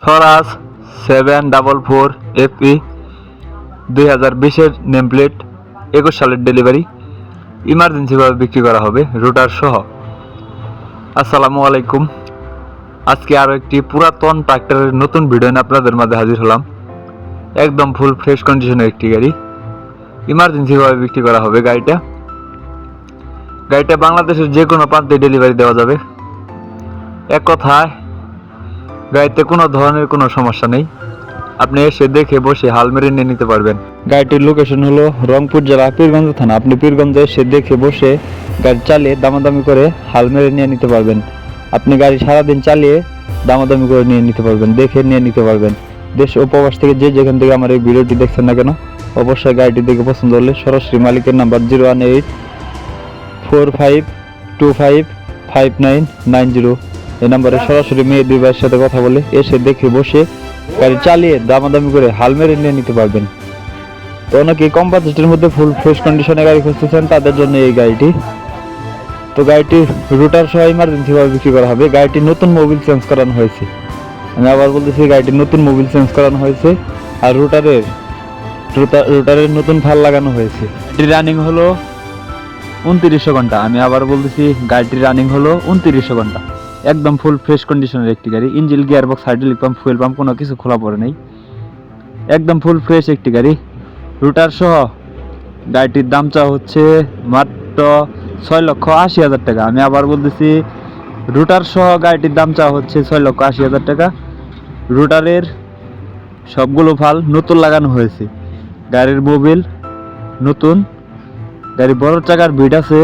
স্বরাজ 744 FE 2020-এর name plate, 21 সালের delivery, ইমার্জেন্সিভাবে বিক্রি করা হবে রুটার সহ। আসসালামু আলাইকুম। আজকে আরও একটি পুরাতন ট্রাক্টরের নতুন ভিডিও নিয়ে আপনাদের মাঝে হাজির হলাম। একদম ফুল ফ্রেশ কন্ডিশনের একটি গাড়ি, ইমার্জেন্সিভাবে বিক্রি করা হবে গাড়িটা বাংলাদেশের যে কোনো প্রান্তে ডেলিভারি দেওয়া যাবে। এক কথায় গাড়িতে কোনো ধরনের কোনো সমস্যা নেই, আপনি এসে দেখে বসে হাল মেরে নিয়ে নিতে পারবেন। গাড়িটির লোকেশন হলো রংপুর জেলা পীরগঞ্জ থানা। আপনি পীরগঞ্জে এসে দেখে বসে গাড়ি চালিয়ে দামাদামি করে হাল মেরে নিয়ে নিতে পারবেন। আপনি গাড়ি সারাদিন চালিয়ে দামাদামি করে নিয়ে নিতে পারবেন, দেখে নিয়ে নিতে পারবেন। দেশ ও প্রবাস থেকে যে যেখান থেকে আমার এই ভিডিওটি দেখছেন না কেন, অবশ্যই গাড়িটি দেখে পছন্দ হলে সরাসরি মালিকের নাম্বার 01845255990 এই নাম্বারে সরাসরি মেয়ে দুই ভাইয়ের সাথে কথা বলে এসে দেখে বসে গাড়ি চালিয়ে দামাদামি করে হাল মেরে নিয়ে নিতে পারবেন। তো অনেকে কম বাজেটের মধ্যে ফুল ফ্রেশ কন্ডিশনে গাড়ি খুঁজতেছেন, তাদের জন্য এই গাড়িটি। তো গাড়িটির রুটার সহ ইমার্জেন্সিভাবে বিক্রি করা হবে। গাড়িটির নতুন মোবিল চেঞ্জ করানো হয়েছে। আমি আবার বলতেছি, গাড়িটির নতুন মোবিল চেঞ্জ করানো হয়েছে আর রুটারের নতুন ফাল লাগানো হয়েছে। গাড়িটির রানিং হলো 2900 ঘন্টা। আমি আবার বলতেছি, গাড়িটির রানিং হলো 2900 ঘন্টা। একদম ফুল ফ্রেশ কন্ডিশনের একটি গাড়ি। Engine, gear box, hydraulic pump, fuel pump কোনো কিছু খোলা পড়ে নেই। একদম ফুল ফ্রেশ একটি গাড়ি রুটার সহ। গাড়িটির দাম চা হচ্ছে মাত্র 6,80,000 টাকা। আমি আবার বলতেছি, রুটার সহ গাড়িটির দাম চা হচ্ছে 6,80,000 টাকা। রুটারের সবগুলো ফাল নতুন লাগানো হয়েছে। গাড়ির মোবিল নতুন। গাড়ি বড় চাকার ভিড আছে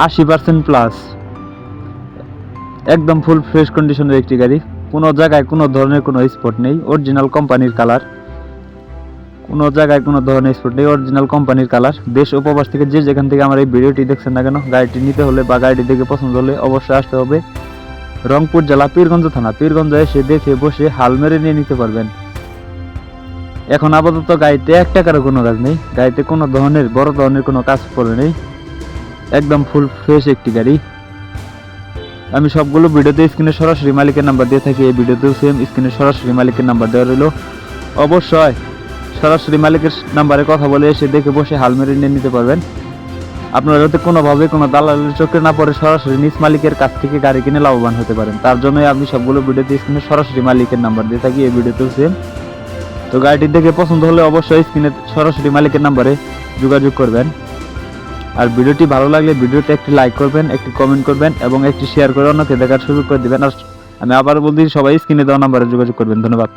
80% প্লাস। একদম ফুল ফ্রেশ কন্ডিশনের একটি গাড়ি। কোনো জায়গায় কোনো ধরনের কোনো স্পট নেই। অরিজিনাল কোম্পানির কালার। কোনো জায়গায় কোনো ধরনের স্পট নেই, অরিজিনাল কোম্পানির কালার। দেশ ও প্রবাস থেকে যে যেখান থেকে আমার এই ভিডিওটি দেখছেন না কেন, গাড়িটি নিতে হলে বা গাড়িটি দেখে পছন্দ হলে অবশ্যই আসতে হবে রংপুর জেলা পীরগঞ্জ থানা। পীরগঞ্জে এসে দেখে বসে হাল মেরে নিয়ে নিতে পারবেন। এখন আপাতত গাড়িতে 1 টাকারও কোনো কাজ নেই। গাড়িতে কোনো ধরনের বড় ধরনের কোনো কাজ পড়ে নেই। একদম ফুল ফ্রেশ একটি গাড়ি। আমি সবগুলো ভিডিওতে স্ক্রিনে সরাসরি মালিকের নাম্বার দিয়ে থাকি। এই ভিডিওতেও সেম স্ক্রিনে সরাসরি মালিকের নাম্বার দেওয়া রইল। অবশ্যই সরাসরি মালিকের নাম্বারে কথা বলে এসে দেখে বসে হাল মেরে নিয়ে নিতে পারবেন। আপনারা যাতে কোনোভাবে কোনো দালালের চোখে না পড়ে সরাসরি নিজ মালিকের কাছ থেকে গাড়ি কিনে লাভবান হতে পারেন, তার জন্যই আমি সবগুলো ভিডিওতে স্ক্রিনে সরাসরি মালিকের নাম্বার দিয়ে থাকি। এই ভিডিওতেও সেম। তো গাড়িটি দেখে পছন্দ হলে অবশ্যই স্ক্রিনে সরাসরি মালিকের নাম্বারে যোগাযোগ করবেন। আর ভিডিওটি ভালো লাগলে ভিডিওতে একটি লাইক করবেন, একটি কমেন্ট করবেন এবং একটি শেয়ার করে অন্যকে দেখার সুযোগ করে দিবেন। আর আমি আবার বলছি, সবাই স্ক্রিনে দেওয়া নাম্বারে যোগাযোগ করবেন। ধন্যবাদ।